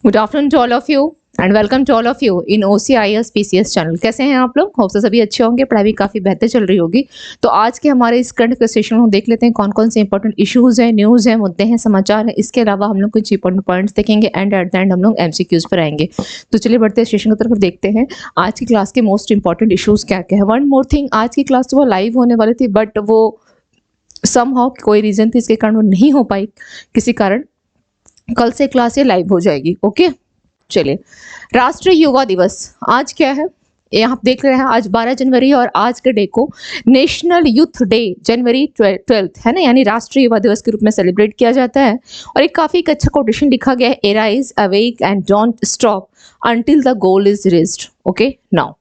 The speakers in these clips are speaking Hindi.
Good afternoon to all of you and welcome to all of you in OCIS PCS channel. कैसे हैं आप लोग? होप से सभी अच्छे होंगे, पढ़ाई भी काफ़ी बेहतर चल रही होगी। तो आज के हमारे इस करंट सेशन में देख लेते हैं कौन कौन से इंपॉर्टेंट इश्यूज हैं, न्यूज़ हैं, मुद्दे हैं, समाचार हैं। इसके अलावा हम लोग कुछ इंपॉर्टेंट पॉइंट्स देखेंगे एंड एट द एंड हम लोग MCQs पर आएंगे। तो चलिए बढ़ते हैं सेशन की तरफ, देखते हैं आज की क्लास के मोस्ट इंपॉर्टेंट इशूज़ क्या क्या है। वन मोर थिंग, आज की क्लास तो वो लाइव होने वाली थी बट वो समहाउ कोई रीज़न थी इसके कारण वो नहीं हो पाई किसी कारण। कल से क्लास ये लाइव हो जाएगी। ओके, चलिए राष्ट्रीय युवा दिवस आज क्या है ये आप देख रहे हैं। आज 12 जनवरी और आज के डे को नेशनल यूथ डे जनवरी 12 है ना, यानी राष्ट्रीय युवा दिवस के रूप में सेलिब्रेट किया जाता है। और एक काफी अच्छा कोटेशन लिखा गया है, arise awake and don't stop until the goal is reached. Okay, now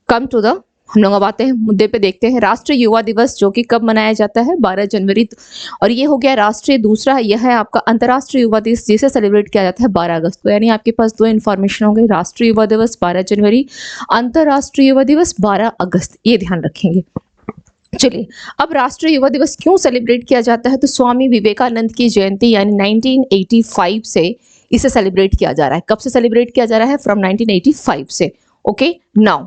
come to the, हम लोग अब आते हैं मुद्दे पे, देखते हैं राष्ट्रीय युवा दिवस जो कि कब मनाया जाता है, 12 जनवरी। और ये हो गया राष्ट्रीय। दूसरा यह है आपका अंतर्राष्ट्रीय युवा दिवस जिसे सेलिब्रेट किया जाता है 12 अगस्त को। यानी आपके पास दो इन्फॉर्मेशन होंगे, राष्ट्रीय युवा दिवस 12 जनवरी, अंतर्राष्ट्रीय युवा दिवस 12 अगस्त, ये ध्यान रखेंगे। चलिए, अब राष्ट्रीय युवा दिवस क्यों सेलिब्रेट किया जाता है, तो स्वामी विवेकानंद की जयंती यानी 1985 से इसे सेलिब्रेट किया जा रहा है। कब से सेलिब्रेट किया जा रहा है? फ्रॉम 1985 से। ओके, नाउ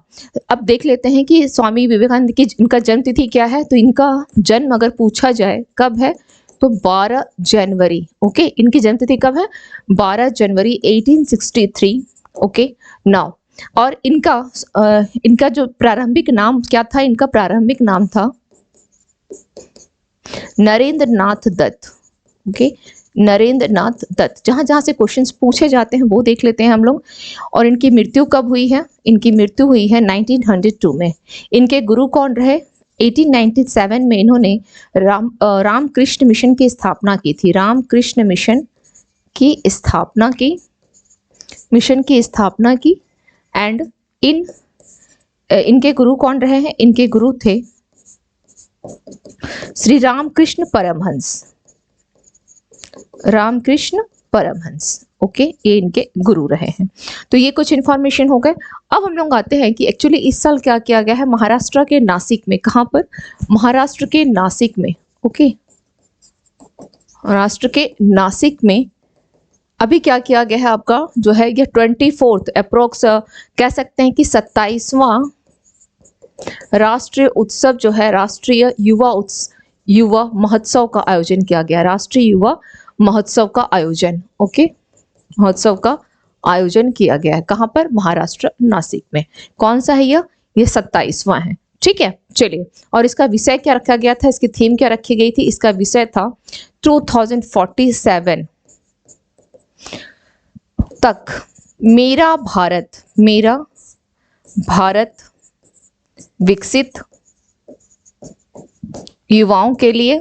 अब देख लेते हैं कि स्वामी विवेकानंद की इनका जन्म तिथि क्या है। तो इनका जन्म अगर पूछा जाए कब है तो 12 जनवरी। ओके, इनकी जन्म तिथि कब है? 12 जनवरी 1863। ओके, नाउ और इनका जो प्रारंभिक नाम क्या था, इनका प्रारंभिक नाम था नरेंद्र नाथ दत्त। ओके, नरेंद्र नाथ दत्त। जहां जहां से क्वेश्चंस पूछे जाते हैं वो देख लेते हैं हम लोग। और इनकी मृत्यु कब हुई है? इनकी मृत्यु हुई है 1902 में। इनके गुरु कौन रहे? 1897 में इन्होंने रामकृष्ण मिशन की स्थापना की थी। रामकृष्ण मिशन की स्थापना की एंड इनके गुरु कौन रहे हैं? इनके गुरु थे श्री रामकृष्ण परमहंस। रामकृष्ण परमहंस। ओके, ये इनके गुरु रहे हैं। तो ये कुछ इंफॉर्मेशन हो गए। अब हम लोग आते हैं कि एक्चुअली इस साल क्या किया गया है महाराष्ट्र के नासिक में। कहां पर? महाराष्ट्र के नासिक में। ओके, महाराष्ट्र के नासिक में अभी क्या किया गया है आपका जो है ये 24th अप्रोक्स कह सकते हैं कि 27वां राष्ट्रीय उत्सव जो है, राष्ट्रीय युवा महोत्सव का आयोजन किया गया। राष्ट्रीय युवा महोत्सव का आयोजन, ओके, महोत्सव का आयोजन किया गया है। कहां पर? महाराष्ट्र नासिक में। कौन सा है ये 27वां है। ठीक है, चलिए। और इसका विषय क्या रखा गया था, इसकी थीम क्या रखी गई थी? इसका विषय था 2047 तक मेरा भारत विकसित युवाओं के लिए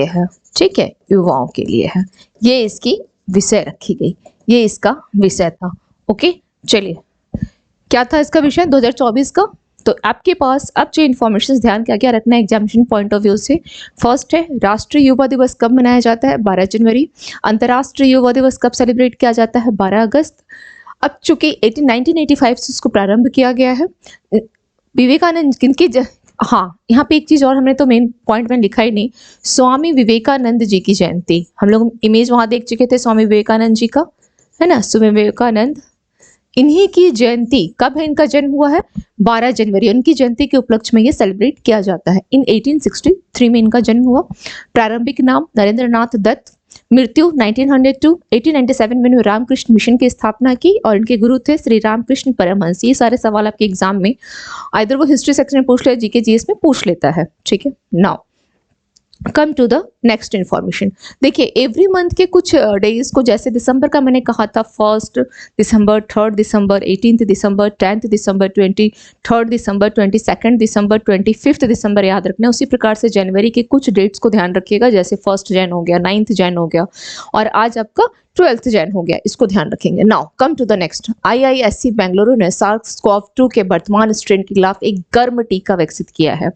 है। ठीक है, युवाओं के लिए है। ये इसकी विषय रखी गई, ये इसका विषय था। ओके, चलिए, क्या था इसका विषय 2024 का? तो आपके पास अब जो इन्फॉर्मेशन ध्यान क्या क्या रखना है एग्जामिनेशन पॉइंट ऑफ व्यू से। फर्स्ट है राष्ट्रीय युवा दिवस कब मनाया जाता है? 12 जनवरी। अंतर्राष्ट्रीय युवा दिवस कब सेलिब्रेट किया जाता है? 12 अगस्त। अब चूंकि 1985 से उसको प्रारंभ किया गया है। विवेकानंद किनकी हाँ, यहाँ पे एक चीज और हमने तो मेन पॉइंट में लिखा ही नहीं, स्वामी विवेकानंद जी की जयंती। हम लोग इमेज वहां देख चुके थे स्वामी विवेकानंद जी का, है ना, स्वामी विवेकानंद। इन्हीं की जयंती कब है? इनका जन्म हुआ है 12 जनवरी। उनकी जयंती के उपलक्ष्य में ये सेलिब्रेट किया जाता है। इन 1863 में इनका जन्म हुआ। प्रारंभिक नाम नरेंद्र नाथ दत्त। मृत्यु 1902। 1897 में इन्होंने रामकृष्ण मिशन की स्थापना की और इनके गुरु थे श्री रामकृष्ण परमहंस। ये सारे सवाल आपके एग्जाम में आइदर वो हिस्ट्री सेक्शन में पूछ ले, जीके जीएस में पूछ लेता है। ठीक है, now come to the next information. देखिए, एवरी मंथ के कुछ डेज को, जैसे दिसंबर का मैंने कहा था 1 दिसंबर, 3 दिसंबर, 18 दिसंबर, 10 दिसंबर, 23 दिसंबर, 22 दिसंबर, 25 दिसंबर याद रखना है। उसी प्रकार से जनवरी के कुछ डेट्स को ध्यान रखिएगा, जैसे 1 जैन हो गया, 9 जैन हो गया और आज आपका 12 जैन हो गया, इसको ध्यान रखेंगे। Now come to the next. IISc Bengaluru ने SARS-CoV-2 के वर्तमान स्ट्रेन के खिलाफ एक गर्म टीका विकसित किया है।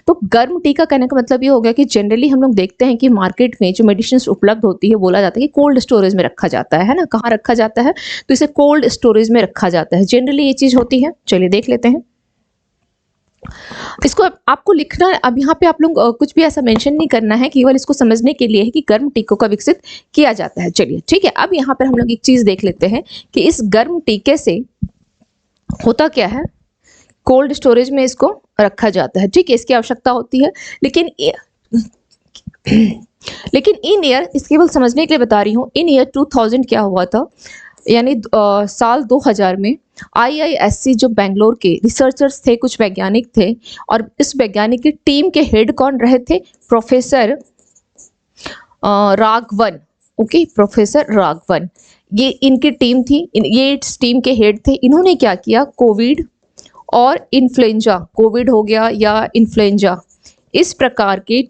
तो गर्म टीका कहने का मतलब ये हो गया कि जनरली हम लोग देखते हैं कि मार्केट में जो मेडिसिन उपलब्ध होती है, बोला जाता है कि कोल्ड स्टोरेज में रखा जाता है ना। कहाँ रखा जाता है? तो इसे कोल्ड स्टोरेज में रखा जाता है, जनरली ये चीज होती है। चलिए देख लेते हैं। इसको आपको लिखना, अब यहाँ पे आप लोग कुछ भी ऐसा मेंशन नहीं करना है, केवल इसको समझने के लिए है कि गर्म टीकों का विकसित किया जाता है। चलिए ठीक है, अब यहाँ पर हम लोग एक चीज देख लेते हैं कि इस गर्म टीके से होता क्या है। कोल्ड स्टोरेज में इसको रखा जाता है, ठीक है, इसकी आवश्यकता होती है। लेकिन लेकिन इन ईयर, इस केवल समझने के लिए बता रही हूँ, इन ईयर 2000 क्या हुआ था, यानी साल 2000 में IISc जो बेंगलोर के रिसर्चर्स थे, कुछ वैज्ञानिक थे, और इस वैज्ञानिक की टीम के हेड कौन रहे थे, professor Raghavan. Okay, professor Raghavan, ये इनकी टीम थी, ये इस टीम के हेड थे। इन्होंने क्या किया, कोविड और इन्फ्लुएंजा, कोविड हो गया या इन्फ्लुएंजा, इस प्रकार के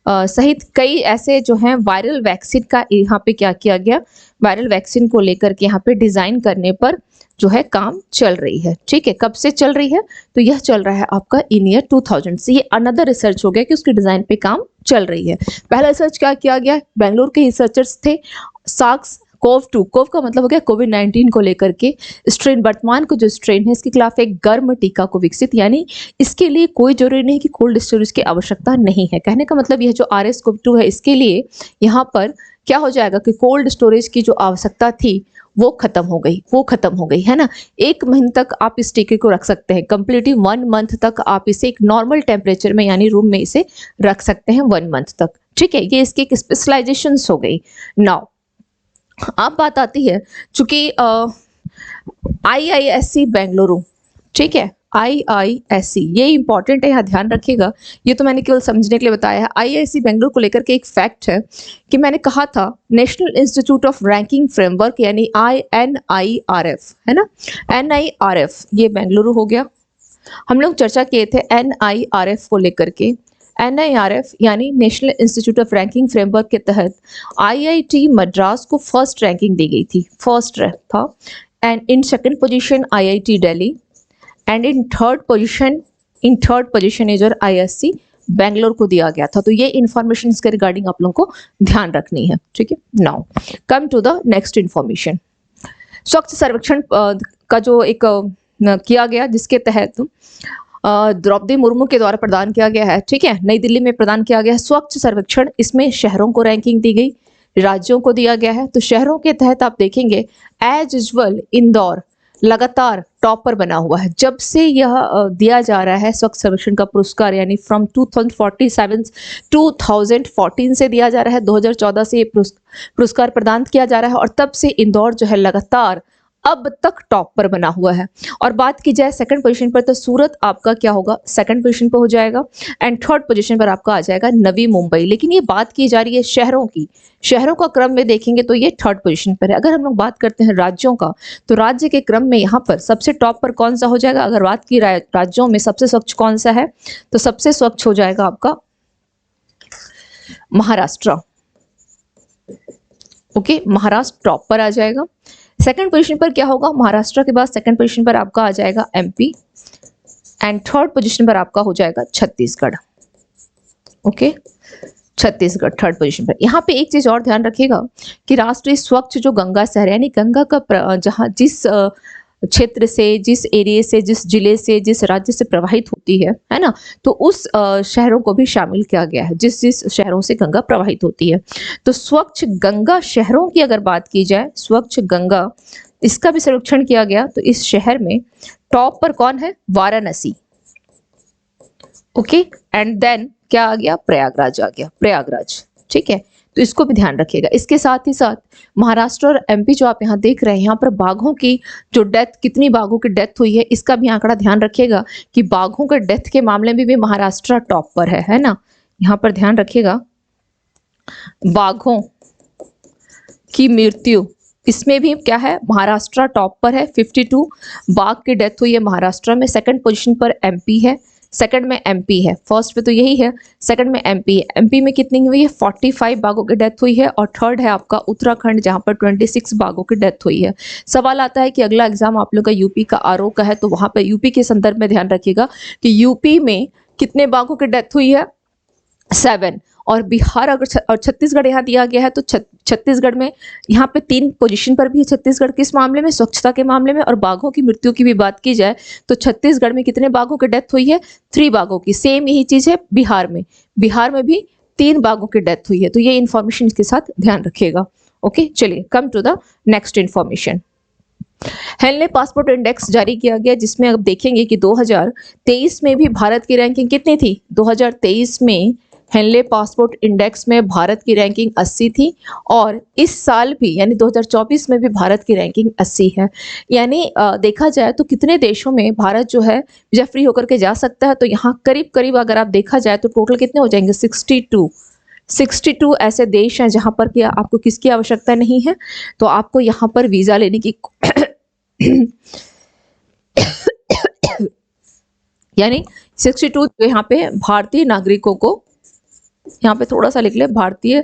सहित कई ऐसे जो हैं वायरल वैक्सीन का यहाँ पे क्या किया गया, वायरल वैक्सीन को लेकर के यहाँ पे डिजाइन करने पर जो है काम चल रही है। ठीक है, कब से चल रही है, तो यह चल रहा है आपका इन ईयर 2000 से। ये अनदर रिसर्च हो गया कि उसके डिजाइन पे काम चल रही है। पहला रिसर्च क्या किया गया, बेंगलोर के रिसर्चर्स थे, सार्स कोव-2, कोव का मतलब हो गया कोविड-19 को लेकर के स्ट्रेन, वर्तमान को जो स्ट्रेन है इसके खिलाफ एक गर्म टीका को विकसित, यानी इसके लिए कोई जरूरी नहीं कि कोल्ड स्टोरेज की आवश्यकता नहीं है। कहने का मतलब यह जो RS-CoV-2 है, इसके लिए यहाँ पर क्या हो जाएगा कि कोल्ड स्टोरेज की जो आवश्यकता थी वो खत्म हो गई, वो खत्म हो गई, है ना। 1 महीने तक आप इस टीके को रख सकते हैं, कंप्लीटली 1 मंथ तक आप इसे एक नॉर्मल टेम्परेचर में यानी रूम में इसे रख सकते हैं 1 मंथ तक। ठीक है, ये इसकी एक स्पेशलाइजेशन हो गई। नाउ अब बात आती है, चूंकि IISc बेंगलुरु, ठीक है, IISc ये इंपॉर्टेंट है, यहाँ ध्यान रखिएगा, ये तो मैंने केवल समझने के लिए बताया है। IISc बेंगलुरु को लेकर के एक फैक्ट है कि मैंने कहा था national institute of ranking framework यानी NIRF, है ना, NIRF ये बेंगलुरु हो गया। हम लोग चर्चा किए थे NIRF को लेकर के। NIRF यानी national institute of ranking framework के तहत IIT मद्रास को फर्स्ट रैंकिंग दी गई थी, फर्स्ट रैंक था, and in second position IIT Delhi, and in third position is और IISc बेंगलोर को दिया गया था। तो ये इंफॉर्मेशन इसके रिगार्डिंग आप लोगों को ध्यान रखनी है। ठीक है, now come to the next information. Swachh Survekshan का जो एक किया गया, जिसके तहत द्रौपदी मुर्मू के द्वारा प्रदान किया गया है, ठीक है, नई दिल्ली में प्रदान किया गया है स्वच्छ सर्वेक्षण। इसमें शहरों को रैंकिंग दी गई, राज्यों को दिया गया है। तो शहरों के तहत आप देखेंगे एज यूजुअल इंदौर लगातार टॉप पर बना हुआ है। जब से यह दिया जा रहा है स्वच्छ सर्वेक्षण का पुरस्कार, यानी फ्रॉम 2014 से दिया जा रहा है, 2014 से ये पुरस्कार प्रदान किया जा रहा है, और तब से इंदौर जो है लगातार अब तक टॉप पर बना हुआ है। और बात की जाए सेकंड पोजीशन पर, तो सूरत आपका क्या होगा, सेकंड पोजीशन पर हो जाएगा, एंड थर्ड पोजीशन पर आपका आ जाएगा नवी मुंबई। लेकिन ये बात की जा रही है शहरों की, शहरों का क्रम में देखेंगे तो ये थर्ड पोजीशन पर है। अगर हम लोग बात करते हैं राज्यों का, तो राज्य के क्रम में यहाँ पर सबसे टॉप पर कौन सा हो जाएगा, अगर बात की राज्यों में सबसे स्वच्छ कौन सा है, तो सबसे स्वच्छ हो जाएगा आपका महाराष्ट्र। ओके, महाराष्ट्र टॉप पर आ जाएगा। सेकंड पोजीशन पर क्या होगा, महाराष्ट्र के बाद सेकंड पोजीशन पर आपका आ जाएगा MP, एंड थर्ड पोजीशन पर आपका हो जाएगा Chhattisgarh. Okay, Chhattisgarh third position पर। यहाँ पे एक चीज और ध्यान रखिएगा कि राष्ट्रीय स्वच्छ जो गंगा शहर यानी गंगा का जहाँ जिस क्षेत्र से, जिस एरिया से, जिस जिले से, जिस राज्य से प्रवाहित होती है ना, तो उस शहरों को भी शामिल किया गया है, जिस जिस शहरों से गंगा प्रवाहित होती है। तो स्वच्छ गंगा शहरों की अगर बात की जाए, स्वच्छ गंगा इसका भी सर्वेक्षण किया गया, तो इस शहर में टॉप पर कौन है, वाराणसी। ओके, एंड देन क्या आ गया, प्रयागराज आ गया, प्रयागराज। ठीक है, तो इसको भी ध्यान रखिएगा। इसके साथ ही साथ महाराष्ट्र और MP जो आप यहाँ देख रहे हैं, यहाँ पर बाघों की जो डेथ, कितनी बाघों की डेथ हुई है, इसका भी आंकड़ा ध्यान रखिएगा कि बाघों के डेथ के मामले में भी महाराष्ट्र टॉप पर है ना। यहाँ पर ध्यान रखिएगा, बाघों की मृत्यु इसमें भी क्या है, महाराष्ट्र टॉप पर है, 52 बाघ की डेथ हुई है महाराष्ट्र में। सेकंड पोजीशन पर MP है, सेकंड में MP है, फर्स्ट पे तो यही है, सेकंड में MP है। MP में कितनी हुई है, 45 बाघों की डेथ हुई है, और थर्ड है आपका उत्तराखंड, जहां पर 26 बाघों की डेथ हुई है। सवाल आता है कि अगला एग्जाम आप लोग का UP का RO का है, तो वहां पर UP के संदर्भ में ध्यान रखिएगा कि UP में कितने बाघों की डेथ हुई है, 7। और बिहार अगर और छत्तीसगढ़ यहाँ दिया गया है तो छत्तीसगढ़ में यहाँ पे 3 पोजीशन पर भी है छत्तीसगढ़ किस मामले में, स्वच्छता के मामले में। और बाघों की मृत्यु की भी बात की जाए तो छत्तीसगढ़ में कितने बाघों की डेथ हुई है, 3 बाघों की। सेम यही चीज है बिहार में भी 3 बाघों की डेथ हुई है। तो ये इंफॉर्मेशन इसके साथ ध्यान रखिएगा। ओके, चलिए come to the next information. Henley passport index जारी किया गया, जिसमें अब देखेंगे कि 2023 में भी भारत की रैंकिंग कितनी थी। 2023 में हेनले पासपोर्ट इंडेक्स में भारत की रैंकिंग 80 थी, और इस साल भी यानी 2024 में भी भारत की रैंकिंग 80 है। यानी देखा जाए तो कितने देशों में भारत जो है वीजा फ्री होकर के जा सकता है, तो यहाँ करीब करीब अगर आप देखा जाए तो टोटल कितने हो जाएंगे, 62 ऐसे देश हैं जहां पर कि आपको किसकी आवश्यकता नहीं है, तो आपको यहाँ पर वीजा लेने की यानी 62 यहाँ पे भारतीय नागरिकों को, यहाँ पे थोड़ा सा लिख ले, भारतीय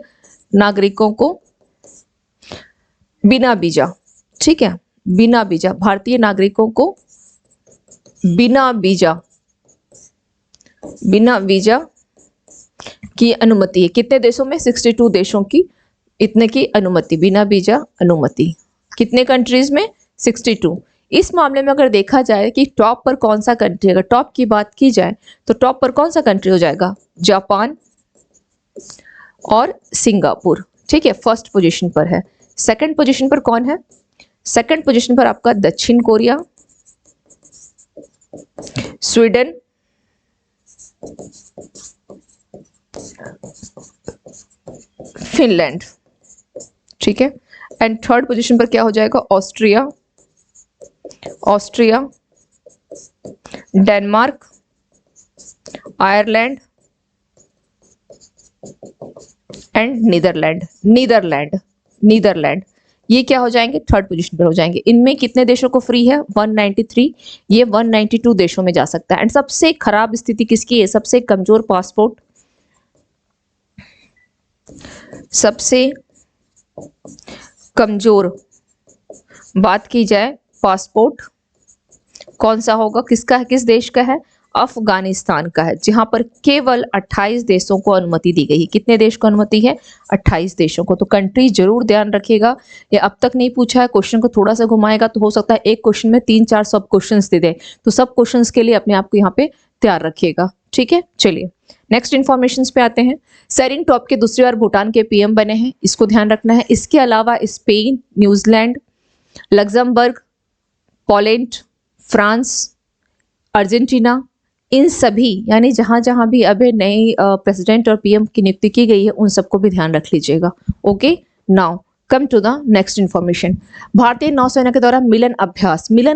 नागरिकों को बिना वीजा, ठीक है, बिना वीजा, भारतीय नागरिकों को बिना वीजा की अनुमति है। कितने देशों में, 62 देशों की इतने की अनुमति, बिना वीजा अनुमति। कितने कंट्रीज में, 62। इस मामले में अगर देखा जाए कि टॉप पर कौन सा कंट्री, अगर टॉप की बात की जाए तो टॉप पर कौन सा कंट्री हो जाएगा, जापान और सिंगापुर, ठीक है, फर्स्ट पोजीशन पर है। सेकंड पोजीशन पर कौन है, सेकंड पोजीशन पर आपका दक्षिण कोरिया, स्वीडन, फिनलैंड, ठीक है। एंड थर्ड पोजीशन पर क्या हो जाएगा, Austria, Denmark, Ireland and Netherlands. ये क्या हो जाएंगे, थर्ड पोजीशन पर हो जाएंगे। इनमें कितने देशों को फ्री है, 193, ये 192 देशों में जा सकता है। एंड सबसे खराब स्थिति किसकी है, सबसे कमजोर पासपोर्ट, सबसे कमजोर बात की जाए पासपोर्ट कौन सा होगा, किसका है, किस देश का है, अफगानिस्तान का है, जहां पर केवल 28 देशों को अनुमति दी गई है। कितने देश को अनुमति है, 28 देशों को। तो कंट्री जरूर ध्यान रखिएगा, ये अब तक नहीं पूछा है, क्वेश्चन को थोड़ा सा घुमाएगा तो हो सकता है एक क्वेश्चन में 3-4 सब क्वेश्चंस दे दे, तो सब क्वेश्चंस के लिए अपने आप को यहाँ पे तैयार रखिएगा, ठीक है। चलिए नेक्स्ट इन्फॉर्मेशन पे आते हैं। सेरिंग टॉप के दूसरी बार भूटान के पीएम बने हैं, इसको ध्यान रखना है। इसके अलावा Spain, New Zealand, Luxembourg, Poland, France, Argentina, इन सभी यानी जहां जहां भी अभी नए प्रेसिडेंट और पीएम की नियुक्ति की गई है उन सबको भी ध्यान रख लीजिएगा। Okay, now come to the next information. भारतीय नौसेना के द्वारा मिलन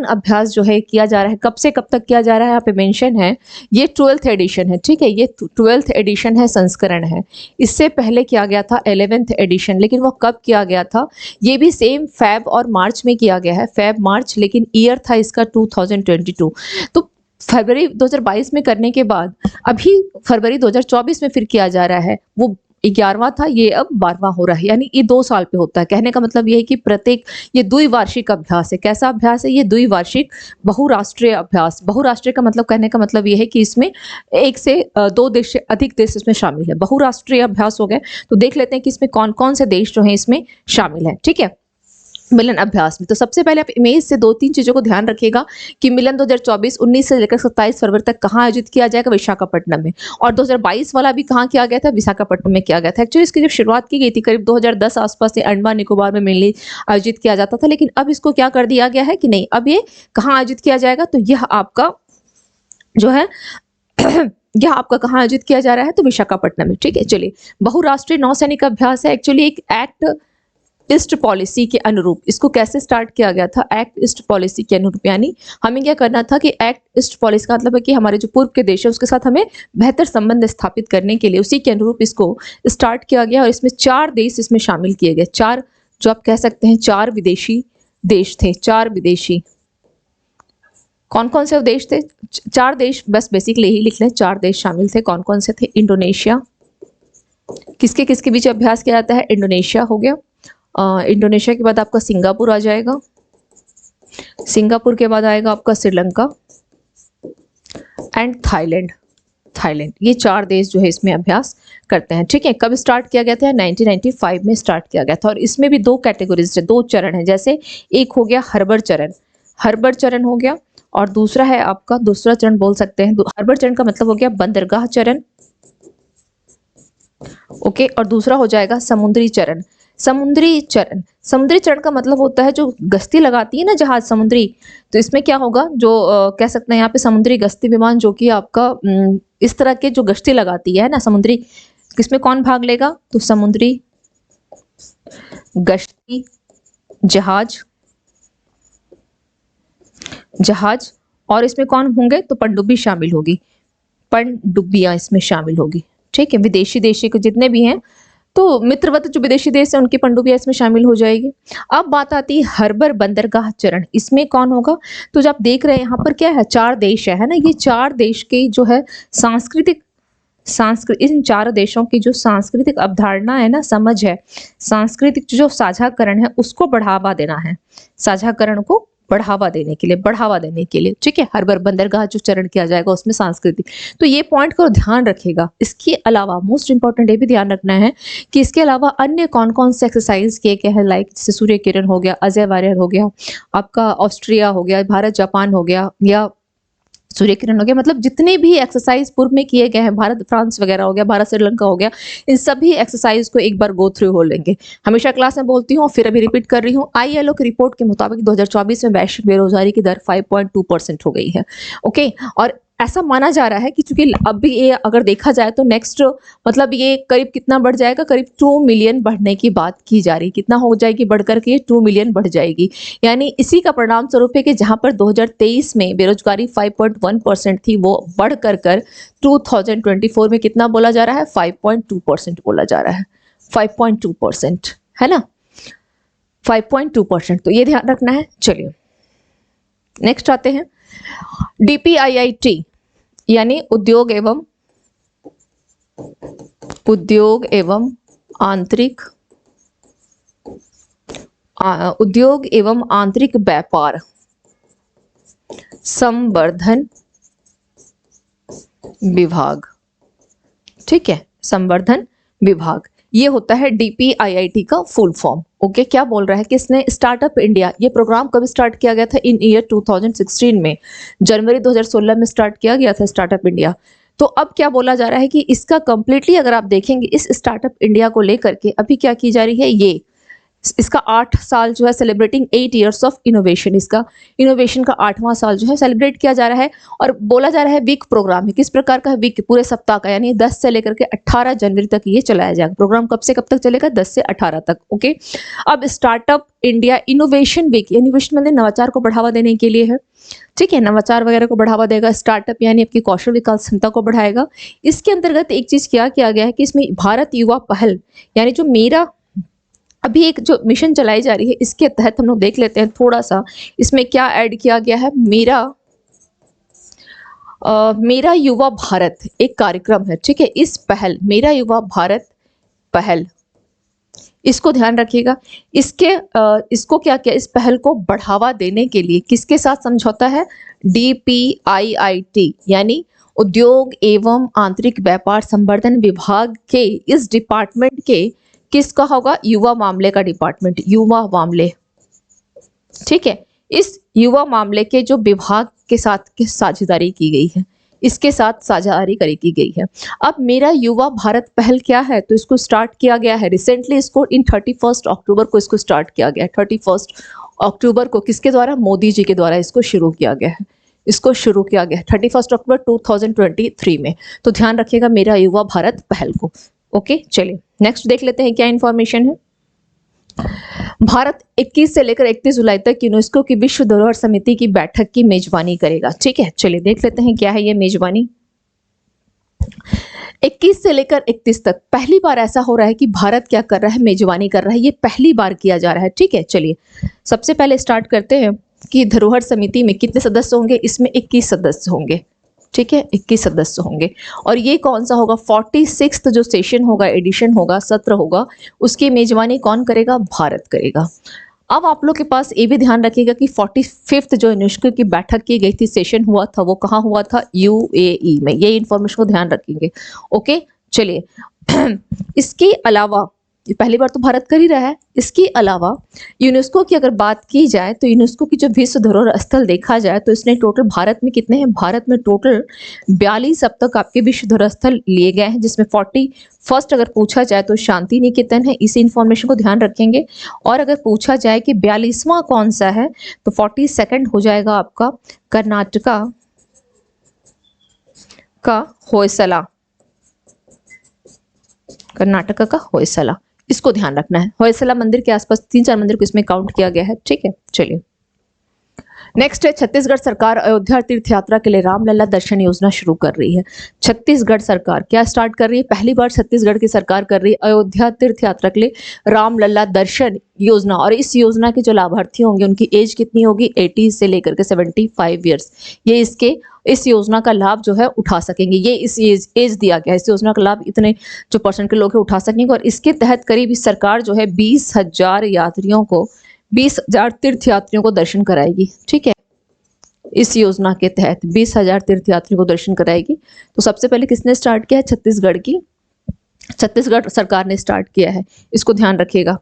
अभ्यास जो है किया जा रहा है, कब से कब तक किया जा रहा है, यहाँ पे मेंशन है, ये 12th एडिशन है, ठीक है, ये 12th एडिशन है, संस्करण है। इससे पहले किया गया था 11th एडिशन, लेकिन वो कब किया गया था, ये भी सेम फेब और मार्च में किया गया है, फेब मार्च, लेकिन ईयर था इसका 2022। तो फरवरी 2022 में करने के बाद अभी फरवरी 2024 में फिर किया जा रहा है, वो 11वां था, ये अब 12वां हो रहा है, यानी ये 2 साल पे होता है। कहने का मतलब ये है कि प्रत्येक, ये द्विवार्षिक अभ्यास है। कैसा अभ्यास है ये, द्विवार्षिक बहुराष्ट्रीय अभ्यास। बहुराष्ट्रीय का मतलब, कहने का मतलब ये है कि इसमें 1 से 2 देश से अधिक देश इसमें शामिल है। बहुराष्ट्रीय अभ्यास हो गए, तो देख लेते हैं कि इसमें कौन कौन से देश जो है इसमें शामिल है, ठीक है, मिलन अभ्यास में। तो सबसे पहले आप इमेज से 2-3 चीजों को ध्यान रखिएगा कि मिलन 2024 19 से लेकर 27 फरवरी तक कहाँ आयोजित किया जाएगा, विशाखापट्टनम में। और 2022 वाला भी कहाँ किया गया था, विशाखापट्टनम में किया गया था। एक्चुअली इसकी जब शुरुआत की गई थी करीब 2010 आसपास से अंडमान निकोबार में मेनली आयोजित किया जाता था, लेकिन अब इसको क्या कर दिया गया है कि नहीं, अब ये कहाँ आयोजित किया जाएगा, तो यह आपका जो है यह आपका कहाँ आयोजित किया जा रहा है, तो विशाखापट्टनम में, ठीक है। चलिए, बहुराष्ट्रीय नौसैनिक अभ्यास है, एक्चुअली एक एक्ट ईस्ट पॉलिसी के अनुरूप इसको कैसे स्टार्ट किया गया था, एक्ट ईस्ट पॉलिसी के अनुरूप। यानी हमें क्या करना था कि एक्ट ईस्ट पॉलिसी का मतलब है कि हमारे जो पूर्व के देश है उसके साथ हमें बेहतर संबंध स्थापित करने के लिए उसी के अनुरूप इसको स्टार्ट किया गया। और इसमें 4 देश इसमें शामिल किए गए, 4 जो आप कह सकते हैं 4 विदेशी देश थे। 4 विदेशी, कौन कौन से देश थे, 4 देश, बस बेसिकली यही लिख लें, 4 देश शामिल थे। कौन कौन से थे, इंडोनेशिया, किसके किसके बीच अभ्यास किया जाता है, इंडोनेशिया हो गया, इंडोनेशिया के बाद आपका सिंगापुर आ जाएगा, सिंगापुर के बाद आएगा आपका श्रीलंका एंड थाईलैंड। ये 4 देश जो है इसमें अभ्यास करते हैं। ठीक है, कब स्टार्ट किया गया था? 1995 में स्टार्ट किया गया था। और इसमें भी 2 कैटेगरीज है, 2 चरण है। जैसे एक हो गया हर्बर चरण, हर्बर चरण हो गया, और दूसरा है आपका दूसरा चरण बोल सकते हैं। हर्बर चरण का मतलब हो गया बंदरगाह चरण, ओके। और दूसरा हो जाएगा समुद्री चरण। समुद्री चरण, समुद्री चरण का मतलब होता है जो गश्ती लगाती है ना जहाज समुद्री, तो इसमें क्या होगा, जो कह सकते हैं यहाँ पे समुद्री गश्ती विमान, जो कि आपका इस तरह के जो गश्ती लगाती है ना समुद्री, किसमें कौन भाग लेगा? तो समुद्री गश्ती जहाज, जहाज। और इसमें कौन होंगे? तो पनडुब्बी शामिल होगी, पनडुब्बियां इसमें शामिल होगी। ठीक है, विदेशी देशी के जितने भी हैं, तो मित्रवत जो विदेशी देश है उनकी पनडुब्बियां इसमें शामिल हो जाएगी। अब बात आती है हर्बर बंदरगाह चरण, इसमें कौन होगा? तो जो आप देख रहे हैं यहाँ पर क्या है, 4 देश है ना, ये 4 देश के जो है सांस्कृतिक इन 4 देशों की जो सांस्कृतिक अवधारणा है ना, समझ है, सांस्कृतिक जो साझाकरण है उसको बढ़ावा देना है, साझाकरण को बढ़ावा देने के लिए, बढ़ावा देने के लिए। ठीक है, हर्बर बंदरगाह जो चरण किया जाएगा उसमें सांस्कृतिक, तो ये पॉइंट को ध्यान रखेगा। इसके अलावा मोस्ट इंपॉर्टेंट ये भी ध्यान रखना है कि इसके अलावा अन्य कौन कौन से एक्सरसाइज किए गए हैं, लाइक जैसे सूर्य किरण हो गया, अजय वारियर हो गया, आपका ऑस्ट्रिया हो गया, भारत जापान हो गया, या सूर्य किरण हो गया, मतलब जितने भी एक्सरसाइज पूर्व में किए गए हैं, भारत फ्रांस वगैरह हो गया, भारत श्रीलंका हो गया, इन सभी एक्सरसाइज को एक बार गो थ्रू हो लेंगे। हमेशा क्लास में बोलती हूँ, फिर अभी रिपीट कर रही हूँ। ILO की रिपोर्ट के मुताबिक 2024 में वैश्विक बेरोजगारी की दर 5.2% हो गई है, ओके। और ऐसा माना जा रहा है कि चूंकि अभी ये अगर देखा जाए तो नेक्स्ट मतलब ये करीब कितना बढ़ जाएगा, करीब 2 मिलियन बढ़ने की बात की जा रही, कितना हो जाएगी बढ़कर के? ये 2 मिलियन बढ़ जाएगी। यानी इसी का परिणाम स्वरूप है कि जहां पर 2023 में बेरोजगारी 5.1% थी, वो बढ़ कर 2024 में कितना बोला जा रहा है? 5.2% बोला जा रहा है, 5.2%, है ना, 5.2%। तो ये ध्यान रखना है। चलिए नेक्स्ट आते हैं, DPIIT यानी उद्योग एवं आंतरिक व्यापार संवर्धन विभाग। ठीक है, संवर्धन विभाग, ये होता है DPIIT का फुल फॉर्म, ओके। क्या बोल रहा है कि इसने स्टार्टअप इंडिया, ये प्रोग्राम कब स्टार्ट किया गया था? इन ईयर 2016 में, जनवरी 2016 में स्टार्ट किया गया था स्टार्टअप इंडिया। तो अब क्या बोला जा रहा है कि इसका कंप्लीटली अगर आप देखेंगे इस स्टार्टअप इंडिया को लेकर के अभी क्या की जा रही है, ये इसका 8 साल जो है सेलिब्रेटिंग 8 इयर्स ऑफ इनोवेशन, इसका इनोवेशन का 8वां साल जो है सेलिब्रेट किया जा रहा है। और बोला जा रहा है वीक प्रोग्राम है, किस प्रकार का है? वीक, पूरे सप्ताह का, यानी 10 से लेकर के 18 जनवरी तक ये चलाया जाएगा। प्रोग्राम कब से कब तक चलेगा? 10 से 18 तक, ओके। अब startup India innovation week, innovation मतलब नवाचार को बढ़ावा देने के लिए है, ठीक है, नवाचार वगैरह को बढ़ावा देगा। स्टार्टअप यानी आपकी कौशल विकास क्षमता को बढ़ाएगा। इसके अंतर्गत एक चीज क्या किया गया है कि इसमें भारत युवा पहल, यानी जो मेरा अभी एक जो मिशन चलाई जा रही है, इसके तहत हम लोग देख लेते हैं थोड़ा सा इसमें क्या ऐड किया गया है। मेरा युवा भारत एक कार्यक्रम है, ठीक है। इस पहल, मेरा युवा भारत पहल, इसको ध्यान रखिएगा। इसको क्या किया, इस पहल को बढ़ावा देने के लिए किसके साथ समझौता है? DPIIT यानी उद्योग एवं आंतरिक व्यापार संवर्धन विभाग के इस डिपार्टमेंट के, किसका होगा? युवा मामले का डिपार्टमेंट, युवा मामले, ठीक है। इस युवा मामले के जो विभाग के साथ साझेदारी की गई है, इसके साथ साझेदारी की गई है। अब मेरा युवा भारत पहल क्या है? तो इसको स्टार्ट किया गया है रिसेंटली, इसको इन 31 अक्टूबर को इसको स्टार्ट किया गया है। 31 अक्टूबर को किसके द्वारा? मोदी जी के द्वारा इसको शुरू किया गया है, इसको शुरू किया गया 31 अक्टूबर 2023 में। तो ध्यान रखिएगा मेरा युवा भारत पहल को, ओके। चलिए नेक्स्ट देख लेते हैं क्या इंफॉर्मेशन है। भारत 21 से लेकर 31 जुलाई तक यूनेस्को की विश्व धरोहर समिति की बैठक की मेजबानी करेगा, ठीक है। चलिए देख लेते हैं क्या है ये मेजबानी। 21 से लेकर 31 तक पहली बार ऐसा हो रहा है कि भारत क्या कर रहा है? मेजबानी कर रहा है, ये पहली बार किया जा रहा है, ठीक है। चलिए सबसे पहले स्टार्ट करते हैं कि धरोहर समिति में कितने सदस्य होंगे? इसमें 21 सदस्य होंगे, ठीक है, 21 सदस्य होंगे। और ये कौन सा होगा? 46th जो सेशन होगा, एडिशन होगा, सत्र होगा, उसकी मेजबानी कौन करेगा? भारत करेगा। अब आप लोग के पास ये भी ध्यान रखिएगा कि 45th जो यूनेस्को की बैठक की गई थी, सेशन हुआ था, वो कहाँ हुआ था? UAE में। ये इंफॉर्मेशन को ध्यान रखेंगे, ओके। चलिए इसके अलावा ये पहली बार तो भारत कर ही रहा है। इसके अलावा यूनेस्को की अगर बात की जाए तो यूनेस्को की जो विश्व धरोहर स्थल देखा जाए तो इसने टोटल भारत में कितने हैं, भारत में टोटल 42 अब तक आपके विश्व धरोहर स्थल लिए गए हैं, जिसमें 41st अगर पूछा जाए तो शांति निकेतन है। इसी इंफॉर्मेशन को ध्यान रखेंगे। और अगर पूछा जाए कि 42वां कौन सा है तो 42nd हो जाएगा आपका कर्नाटका का होयसला, कर्नाटका का होयसला, इसको ध्यान रखना है। होयसला मंदिर के आसपास 3-4 मंदिर को इसमें काउंट किया गया है, ठीक है। चलिए नेक्स्ट है, छत्तीसगढ़ सरकार अयोध्या तीर्थ यात्रा के लिए रामलला दर्शन योजना शुरू कर रही है। छत्तीसगढ़ सरकार क्या स्टार्ट कर रही है, पहली बार छत्तीसगढ़ की सरकार कर रही है अयोध्या तीर्थ यात्रा के लिए रामलला दर्शन योजना। और इस योजना के जो लाभार्थी होंगे उनकी एज कितनी होगी, 80 से लेकर के 75 ईयर्स, ये इस योजना का लाभ जो है उठा सकेंगे। ये इस एज दिया गया है, इस योजना का लाभ इतने जो परसेंट के लोग हैं उठा सकेंगे। और इसके तहत करीब इस सरकार जो है 20,000 यात्रियों को, 20,000 तीर्थ यात्रियों को दर्शन कराएगी, ठीक है। इस योजना के तहत 20,000 तीर्थ यात्रियों को दर्शन कराएगी। तो सबसे पहले किसने स्टार्ट किया है, छत्तीसगढ़ सरकार ने स्टार्ट किया है, इसको ध्यान रखिएगा।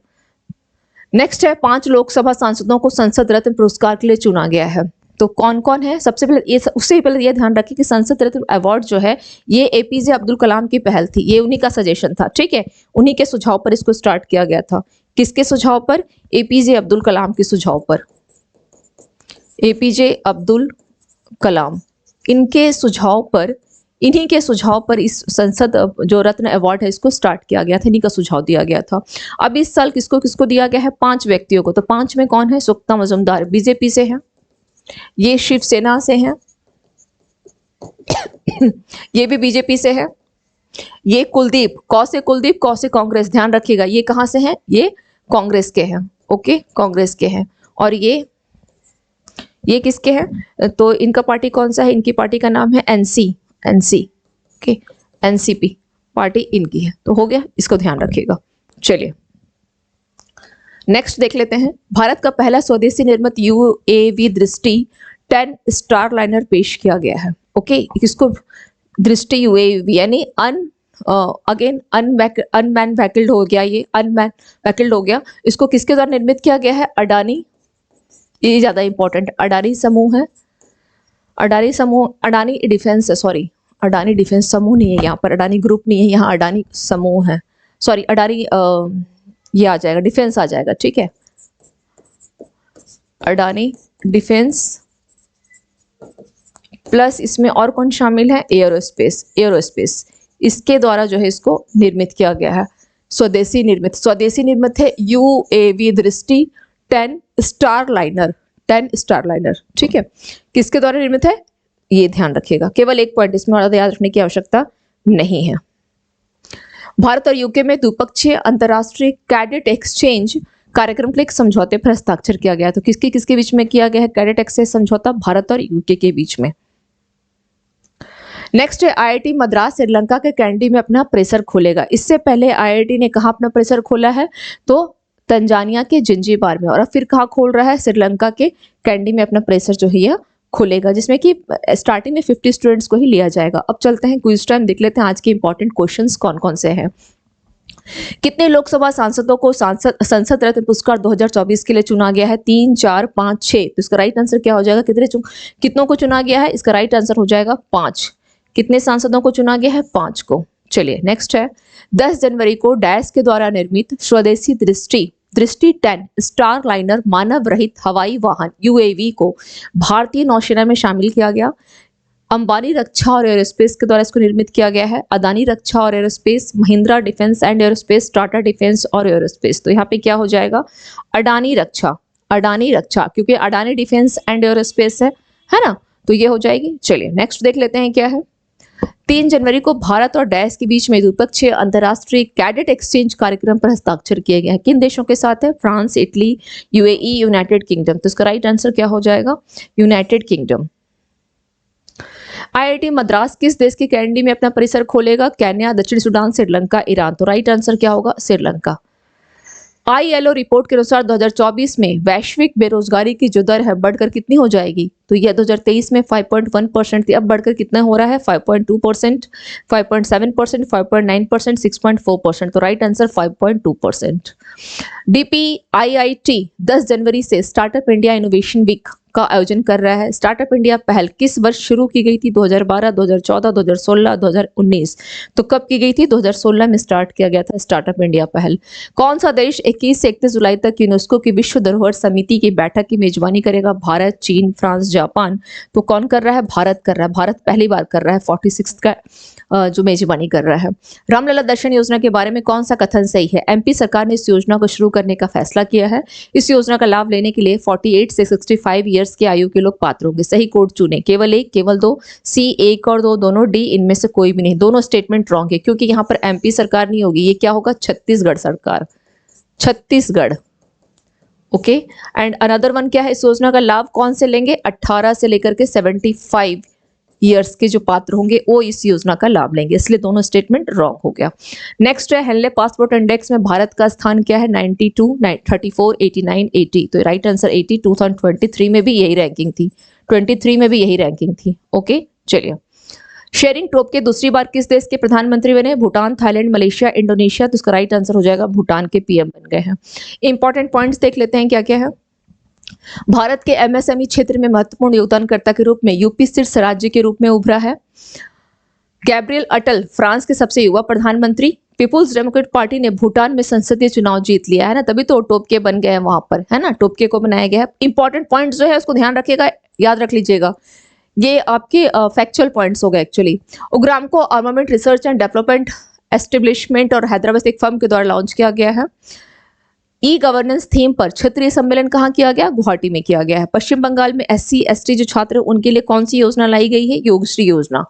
नेक्स्ट है, 5 लोकसभा सांसदों को संसद रत्न पुरस्कार के लिए चुना गया है। तो कौन कौन है, सबसे पहले ये, उससे पहले ये ध्यान रखिए कि संसद रत्न अवार्ड जो है ये एपीजे अब्दुल कलाम की पहल थी, ये उन्हीं का सजेशन था, ठीक है। उन्हीं के सुझाव पर इसको स्टार्ट किया गया था। किसके सुझाव पर, एपीजे अब्दुल कलाम के सुझाव पर, एपीजे अब्दुल कलाम, इनके सुझाव पर, इन्हीं के सुझाव पर इस संसद जो रत्न अवार्ड है इसको स्टार्ट किया गया था, इन्हीं का सुझाव दिया गया था। अब इस साल किसको किसको दिया गया है, 5 व्यक्तियों को। तो 5 में कौन है, सुक्ता मजुमदार बीजेपी से है, ये शिवसेना से है, ये भी बीजेपी से है, ये कुलदीप, कुलदीप कौ से कांग्रेस, ध्यान रखिएगा ये कहां से हैं, ये कांग्रेस के हैं, ओके, कांग्रेस के हैं। और ये किसके हैं, तो इनका पार्टी कौन सा है, इनकी पार्टी का नाम है एनसी, ओके, एनसीपी पार्टी इनकी है। तो हो गया, इसको ध्यान रखिएगा। चलिए नेक्स्ट देख लेते हैं, भारत का पहला स्वदेशी निर्मित यूएवी दृष्टि 10 स्टार लाइनर पेश किया गया है, ओके। इसको दृष्टि यूएवी यानी अनमैन व्हीकल्ड हो गया, ये अनमैन व्हीकल्ड हो गया। इसको किसके द्वारा निर्मित किया गया है, अडानी, ये ज्यादा इंपॉर्टेंट, अडानी समूह है, अडानी डिफेंस है, सॉरी अडानी डिफेंस समूह नहीं है यहाँ पर, अडानी ग्रुप नहीं है यहाँ, अडानी समूह है, सॉरी अडानी ये आ जाएगा, डिफेंस आ जाएगा, ठीक है। अडानी डिफेंस प्लस इसमें और कौन शामिल है, एयरोस्पेस, इसके द्वारा जो है इसको निर्मित किया गया है, स्वदेशी निर्मित है यूएवी दृष्टि 10 स्टार लाइनर, ठीक है। किसके द्वारा निर्मित है, ये ध्यान रखिएगा, केवल एक पॉइंट इसमें और याद रखने की आवश्यकता नहीं है। भारत और यूके में द्विपक्षीय अंतर्राष्ट्रीय कैडेट एक्सचेंज कार्यक्रम के लिए एक समझौते पर हस्ताक्षर किया गया। तो किसके बीच में किया गया है, कैडेट एक्सचेंज समझौता भारत और यूके के बीच में। नेक्स्ट है, आईआईटी मद्रास श्रीलंका के कैंडी में अपना प्रेशर खोलेगा। इससे पहले आईआईटी ने कहा अपना प्रेशर खोला है, तो तंजानिया के जिंजीबार में, और अब फिर कहाँ खोल रहा है, श्रीलंका के कैंडी में अपना प्रेशर जो है यह खुलेगा, जिसमें कि स्टार्टिंग में 50 स्टूडेंट्स को ही लिया जाएगा। अब चलते हैं क्विज टाइम, देख लेते हैं आज के इंपॉर्टेंट क्वेश्चंस कौन कौन से हैं। कितने लोकसभा सांसदों को संसद रत्न पुरस्कार 2024 के लिए चुना गया है, 3, 4, 5, 6। तो इसका राइट आंसर क्या हो जाएगा, कितनों को चुना गया है, इसका राइट आंसर हो जाएगा 5। कितने सांसदों को चुना गया है, 5 को। चलिए नेक्स्ट है, 10 जनवरी को डैश के द्वारा निर्मित स्वदेशी दृष्टि 10 स्टार लाइनर मानव रहित हवाई वाहन यूएवी को भारतीय नौसेना में शामिल किया गया। अंबानी रक्षा और एरोस्पेस के द्वारा इसको निर्मित किया गया है, अदानी रक्षा और aerospace, Mahindra defence and aerospace, Tata defence और एरोस्पेस। तो यहाँ पे क्या हो जाएगा, अडानी रक्षा, क्योंकि अडानी डिफेंस एंड एरोस्पेस है ना, तो ये हो जाएगी। चलिए नेक्स्ट देख लेते हैं क्या है। 3 जनवरी को भारत और डैश के बीच में द्विपक्षीय अंतर्राष्ट्रीय कैडेट एक्सचेंज कार्यक्रम पर हस्ताक्षर किए गए हैं। किन देशों के साथ है, France, Italy, UAE, United kingdom. तो इसका राइट आंसर क्या हो जाएगा, यूनाइटेड किंगडम। आईआईटी मद्रास किस देश के कैंडी में अपना परिसर खोलेगा, केन्या, दक्षिण सूडान, श्रीलंका, ईरान। तो राइट आंसर क्या होगा, श्रीलंका। आईएलओ रिपोर्ट के अनुसार 2024 में वैश्विक बेरोजगारी की जो दर है बढ़कर कितनी हो जाएगी, तो यह 2023 में 5.1% थी, अब बढ़कर कितना हो रहा है 5.2%, 5.7%, 5.9%, 6.4%। तो राइट आंसर 5.2%। DPIIT 10 जनवरी से स्टार्टअप इंडिया इनोवेशन वीक का आयोजन कर रहा है। स्टार्टअप इंडिया पहल किस वर्ष शुरू की गई थी? 2012, 2014, 2016, 2019। तो कब की गई थी? 2016 में स्टार्ट किया गया था स्टार्टअप इंडिया पहल। कौन सा देश 21 से 31 जुलाई तक यूनेस्को की विश्व धरोहर समिति की बैठक की मेजबानी करेगा? भारत, चीन, फ्रांस, जापान। तो कौन कर रहा है? भारत कर रहा है। भारत पहली बार कर रहा है, 46 का जो मेजबानी कर रहा है। रामलला दर्शन योजना के बारे में कौन सा कथन सही है? एमपी सरकार ने इस योजना को शुरू करने का फैसला किया है। इस योजना का लाभ लेने के लिए 48 से 65 ईयर्स की आयु के लोग पात्र होंगे। सही कोड चुने, केवल एक, केवल दो, सी 1 और 2 दोनों, डी इनमें से कोई भी नहीं। दोनों स्टेटमेंट रॉन्ग है क्योंकि यहाँ पर एमपी सरकार नहीं होगी, ये क्या होगा? छत्तीसगढ़ सरकार, Chhattisgarh. Okay, and another one क्या है? इस योजना का लाभ कौन से लेंगे? 18 से लेकर के 75 ईयर्स के जो पात्र होंगे वो इस योजना का लाभ लेंगे, इसलिए दोनों स्टेटमेंट रॉन्ग हो गया। नेक्स्ट है हेनले पासपोर्ट इंडेक्स में भारत का स्थान क्या है? 92, 34, 89, 80। तो राइट आंसर 80। 2023 में भी यही रैंकिंग थी, 23 में भी यही रैंकिंग थी। ओके, चलिए। शेरिंग टोब्गे दूसरी बार किस देश के प्रधानमंत्री बने? Bhutan, Thailand, Malaysia, Indonesia. तो इसका राइट आंसर हो जाएगा भूटान के पीएम बन गए हैं। इंपॉर्टेंट पॉइंट्स देख लेते हैं क्या क्या है। भारत के एमएसएमई क्षेत्र में महत्वपूर्ण योगदानकर्ता के रूप में यूपी शीर्ष राज्य के रूप में उभरा है। गैब्रियल अटल फ्रांस के सबसे युवा प्रधानमंत्री। पीपुल्स डेमोक्रेटिक पार्टी ने भूटान में संसदीय चुनाव जीत लिया है ना, तभी तो टोपके बन गए हैं वहां पर, है ना, टोपके को बनाया गया है। इंपॉर्टेंट पॉइंट जो है उसको ध्यान रखिएगा, याद रख लीजिएगा, ये आपके फैक्चुअल पॉइंट्स हो गए एक्चुअली। उग्राम को armament research and development establishment और हैदराबाद से एक फर्म के द्वारा लॉन्च किया गया है। ई गवर्नेंस थीम पर क्षेत्रीय सम्मेलन कहाँ किया गया? गुवाहाटी में किया गया है। पश्चिम बंगाल में SC ST जो छात्र उनके लिए कौन सी योजना लाई गई है? योगश्री योजना।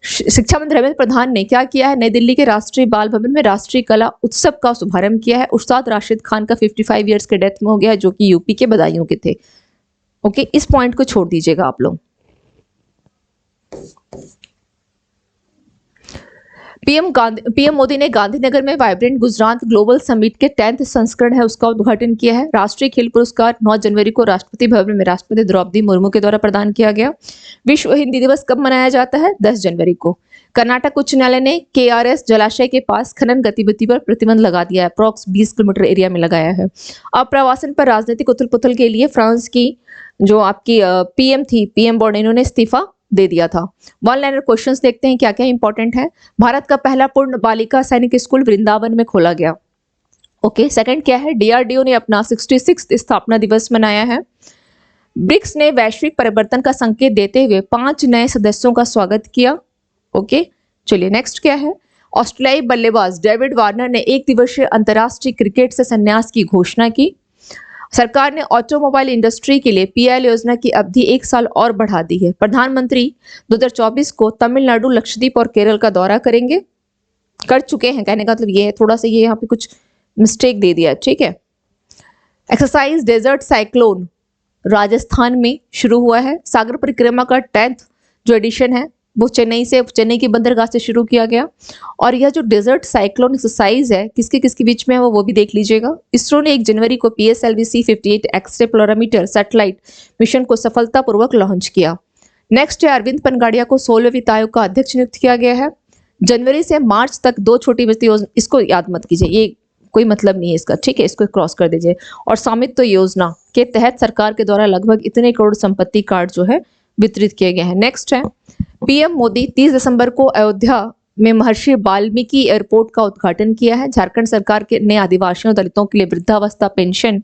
शिक्षा मंत्री धर्मेंद्र प्रधान ने क्या किया है? नई दिल्ली के राष्ट्रीय बाल भवन में राष्ट्रीय कला उत्सव का शुभारंभ किया है। उस्ताद राशिद खान का 55 ईयर्स के डेथ में हो गया है, जो कि यूपी के बदायूं के थे। ओके, इस पॉइंट को छोड़ दीजिएगा आप लोग। पीएम मोदी ने गांधीनगर में वाइब्रेंट गुजरात ग्लोबल समिट के 10th संस्करण है उसका उद्घाटन किया है। राष्ट्रीय खेल पुरस्कार 9 जनवरी को राष्ट्रपति भवन में राष्ट्रपति द्रौपदी मुर्मू के द्वारा प्रदान किया गया। विश्व हिंदी दिवस कब मनाया जाता है? 10 जनवरी को। कर्नाटक उच्च न्यायालय ने KRS जलाशय के पास खनन गतिविधि पर प्रतिबंध लगा दिया है, अप्रॉक्स 20 किलोमीटर एरिया में लगाया है। अप्रवासन पर राजनीतिक उथल पुथल के लिए फ्रांस की जो आपकी PM थी, PM बोर्ड, इन्होंने इस्तीफा दे दिया था। वन लाइनर क्वेश्चंस देखते हैं क्या क्या इंपॉर्टेंट है। भारत का पहला पूर्ण बालिका सैनिक स्कूल वृंदावन में खोला गया। ओके, सेकंड क्या है? DRDO ने अपना 66th स्थापना दिवस मनाया है। ब्रिक्स ने वैश्विक परिवर्तन का संकेत देते हुए 5 नए सदस्यों का स्वागत किया। ओके, चलिए नेक्स्ट क्या है? ऑस्ट्रेलियाई बल्लेबाज डेविड वार्नर ने 1 दिवसीय अंतर्राष्ट्रीय क्रिकेट से संन्यास की घोषणा की। सरकार ने ऑटोमोबाइल इंडस्ट्री के लिए PL योजना की अवधि 1 साल और बढ़ा दी है। प्रधानमंत्री 2024 को तमिलनाडु, लक्षद्वीप और केरल का दौरा करेंगे, कर चुके हैं, कहने का मतलब ये है, थोड़ा सा ये यहाँ पे कुछ मिस्टेक दे दिया, ठीक है। एक्सरसाइज डेजर्ट साइक्लोन राजस्थान में शुरू हुआ है। सागर परिक्रमा का 10th जो एडिशन है वो चेन्नई की बंदरगाह से शुरू किया गया। और यह जो डेजर्ट साइक्लोन एक्सरसाइज है किसके किसके बीच में है वो भी देख लीजिएगा। इसरो ने 1 जनवरी को PSLV C58 X-ray polarimeter satellite mission को सफलतापूर्वक लॉन्च किया। नेक्स्ट है अरविंद पनगाड़िया को 16वें वित्त आयोग का अध्यक्ष नियुक्त किया गया है। जनवरी से मार्च तक 2 छोटी वित्त योजना, इसको याद मत कीजिए, ये कोई मतलब नहीं है इसका, ठीक है, इसको क्रॉस कर दीजिए। और स्वामित्व योजना के तहत सरकार के द्वारा लगभग इतने करोड़ संपत्ति कार्ड जो है वितरित किए गए हैं। नेक्स्ट है PM मोदी 30 दिसंबर को अयोध्या में महर्षि वाल्मीकि एयरपोर्ट का उद्घाटन किया है। झारखंड सरकार के ने आदिवासियों दलितों के लिए वृद्धावस्था पेंशन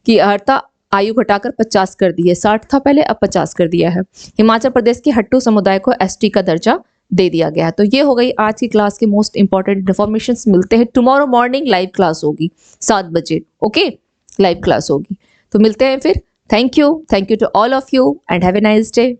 की अर्हता आयु घटाकर 50 कर दी है। 60 था पहले, अब 50 कर दिया है। हिमाचल प्रदेश के हट्टू समुदाय को ST का दर्जा दे दिया गया है। तो ये हो गई आज की क्लास की मोस्ट इंपॉर्टेंट इन्फॉर्मेशन। मिलते हैं टुमारो मॉर्निंग, लाइव क्लास होगी 7 बजे। ओके, लाइव क्लास होगी, तो मिलते हैं फिर। Thank you to all of you and have a nice day.